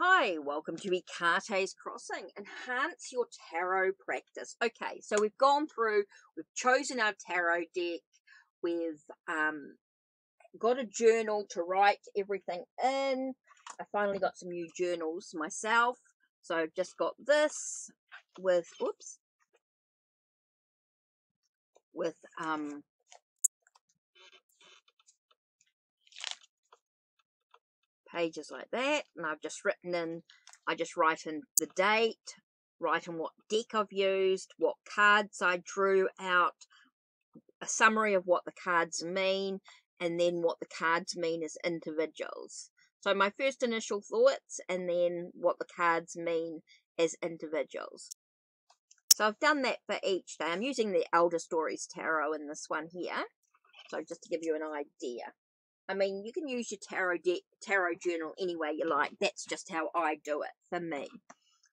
Hi, welcome to Ekate's Crossing. Enhance your tarot practice. Okay, so we've gone through, we've chosen our tarot deck, we've got a journal to write everything in. I finally got some new journals myself, so I've just got this with, pages like that, and I've just written in, I just write in the date, write in what deck I've used, what cards I drew out, a summary of what the cards mean, and then what the cards mean as individuals. So my first initial thoughts, and then what the cards mean as individuals. So I've done that for each day. I'm using the Elder Stories Tarot in this one here, so just to give you an idea. I mean, you can use your tarot journal any way you like. That's just how I do it for me.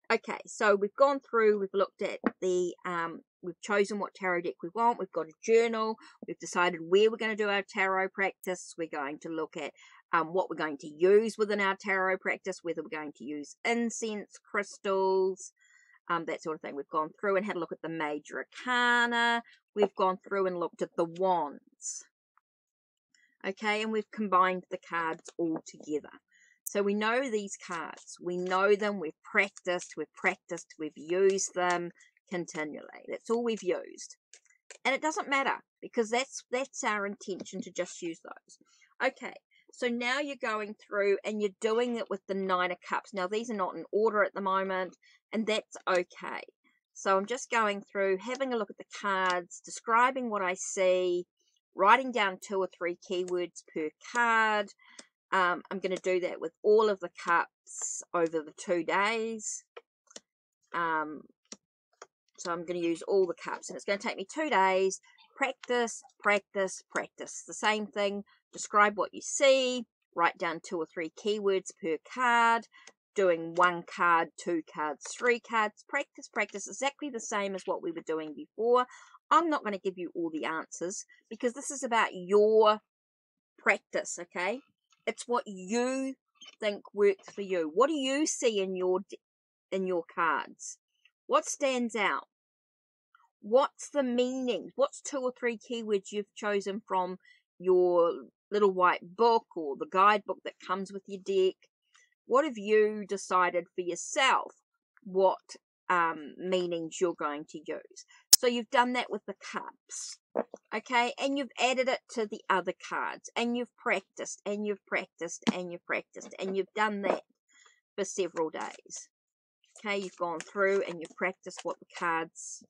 Okay, so we've gone through, we've looked at the, we've chosen what tarot deck we want, we've got a journal, we've decided where we're going to do our tarot practice, we're going to look at what we're going to use within our tarot practice, whether we're going to use incense, crystals, that sort of thing. We've gone through and had a look at the major arcana, we've gone through and looked at the wands. Okay, and we've combined the cards all together. So we know these cards. We know them. We've practiced. We've used them continually. That's all we've used. And it doesn't matter because that's our intention, to just use those. Okay, so now you're going through and you're doing it with the Nine of Cups. Now, these are not in order at the moment, and that's okay. So I'm just going through, having a look at the cards, describing what I see, writing down 2 or 3 keywords per card. I'm going to do that with all of the cups over the 2 days. So I'm going to use all the cups, and it's going to take me 2 days. Practice, practice, practice. The same thing. Describe what you see. Write down 2 or 3 keywords per card. Doing 1 card, 2 cards, 3 cards. Practice, practice. Exactly the same as what we were doing before. I'm not going to give you all the answers because this is about your practice, okay? It's what you think works for you. What do you see in your cards? What stands out? What's the meaning? What's 2 or 3 keywords you've chosen from your little white book or the guidebook that comes with your deck? What have you decided for yourself? What meanings you're going to use? So you've done that with the cups, okay? And you've added it to the other cards, and you've practiced, and you've practiced, and you've practiced, and you've done that for several days. Okay, you've gone through and you've practiced what the cards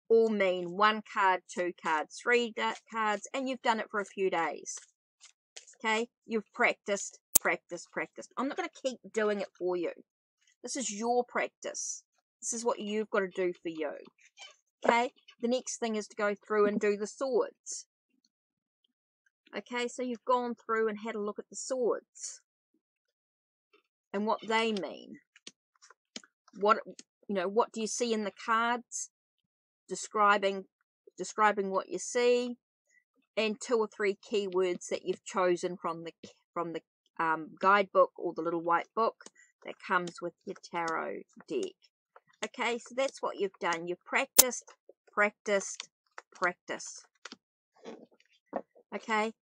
all mean. 1 card, 2 cards, 3 cards, and you've done it for a few days. Okay, you've practiced, practiced, practiced. I'm not going to keep doing it for you. This is your practice. This is what you've got to do for you. Okay, the next thing is to go through and do the swords. Okay, so you've gone through and had a look at the swords and what they mean. What do you see in the cards? Describing what you see, and 2 or 3 keywords that you've chosen from the guidebook or the little white book that comes with your tarot deck. Okay, so that's what you've done. You've practiced, practiced, practiced. Okay,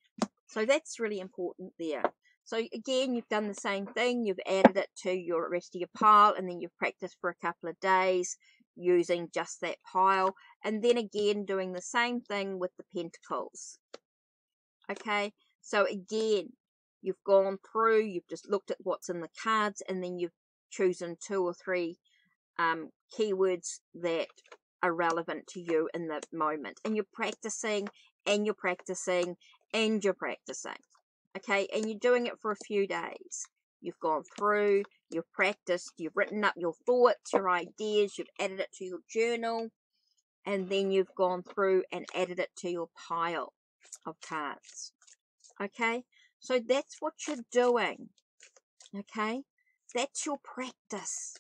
so that's really important there. So again, you've done the same thing. You've added it to your rest of your pile, and then you've practiced for a couple of days using just that pile, and then again doing the same thing with the pentacles. Okay, so again, you've gone through, you've just looked at what's in the cards, and then you've chosen 2 or 3 keywords that are relevant to you in the moment, and you're practicing, and you're practicing, and you're practicing. Okay, and you're doing it for a few days. You've gone through, you've practiced, you've written up your thoughts, your ideas, you've added it to your journal, and then you've gone through and added it to your pile of cards. Okay, so that's what you're doing. Okay, that's your practice.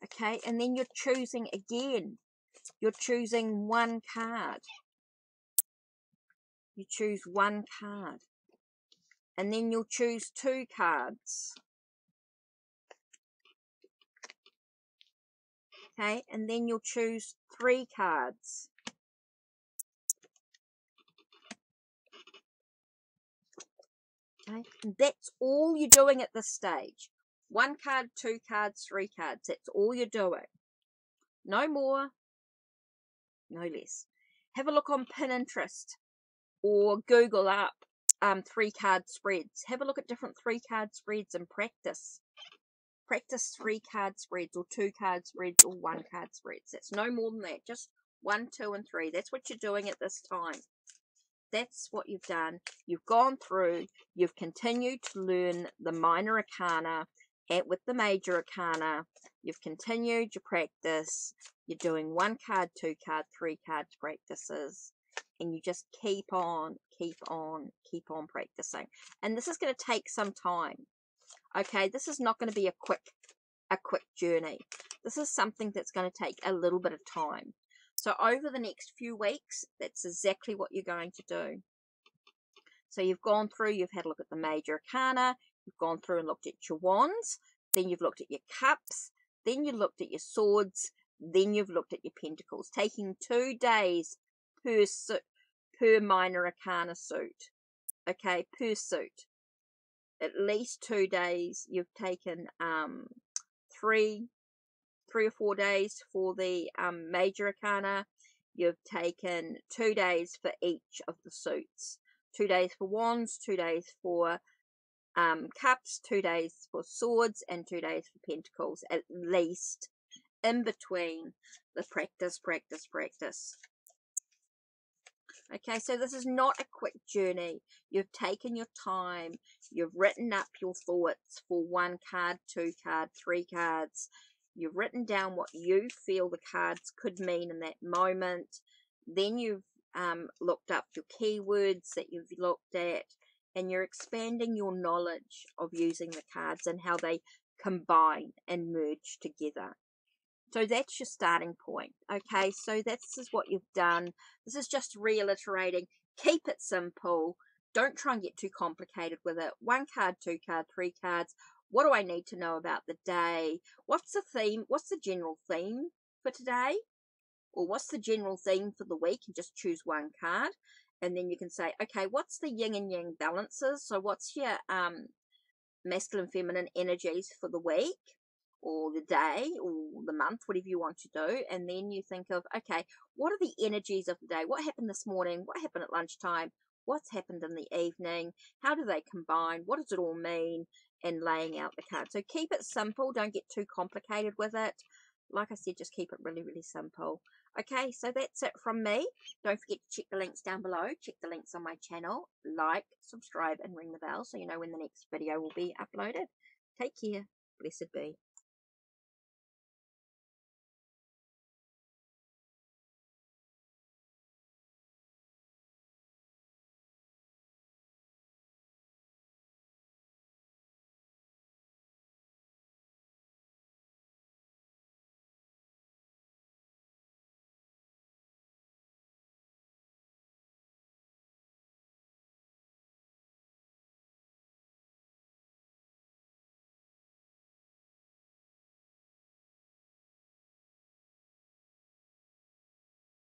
Okay, and then you're choosing again. You're choosing 1 card. You choose 1 card. And then you'll choose 2 cards. Okay, and then you'll choose 3 cards. Okay, and that's all you're doing at this stage. 1 card, 2 cards, 3 cards. That's all you're doing. No more, no less. Have a look on Pinterest or Google up 3 card spreads. Have a look at different 3 card spreads and practice. Practice 3 card spreads or 2 card spreads or 1 card spreads. That's no more than that. Just 1, 2, and 3. That's what you're doing at this time. That's what you've done. You've gone through, you've continued to learn the minor arcana and with the major arcana. You've continued your practice. You're doing 1 card, 2 card, 3 card practices. And you just keep on practicing. And this is going to take some time. Okay, this is not going to be a quick journey. This is something that's going to take a little bit of time. So over the next few weeks, that's exactly what you're going to do. So you've gone through, you've had a look at the major arcana, you've gone through and looked at your wands, then you've looked at your cups, then you looked at your swords, then you've looked at your pentacles, taking 2 days per minor arcana suit. Okay, per suit. At least 2 days. You've taken 3 or 4 days for the major arcana. You've taken 2 days for each of the suits. 2 days for wands, 2 days for cups, 2 days for swords, and 2 days for pentacles, at least, in between the practice. Okay, so this is not a quick journey. You've taken your time. You've written up your thoughts for 1 card, 2 card, 3 cards. You've written down what you feel the cards could mean in that moment. Then you've looked up your keywords that you've looked at, and you're expanding your knowledge of using the cards and how they combine and merge together. So that's your starting point. Okay, so this is what you've done. This is just reiterating. Keep it simple. Don't try and get too complicated with it. 1 card, 2 card, 3 cards. What do I need to know about the day? What's the theme? What's the general theme for today? Or what's the general theme for the week? And just choose 1 card. And then you can say, okay, what's the yin and yang balances? So what's your masculine, feminine energies for the week? Or the day, or the month, whatever you want to do. And then you think of, okay, what are the energies of the day? What happened this morning? What happened at lunchtime? What's happened in the evening? How do they combine? What does it all mean? And laying out the card. So keep it simple. Don't get too complicated with it. Like I said, just keep it really, really simple. Okay, so that's it from me. Don't forget to check the links down below. Check the links on my channel. Like, subscribe, and ring the bell so you know when the next video will be uploaded. Take care. Blessed be.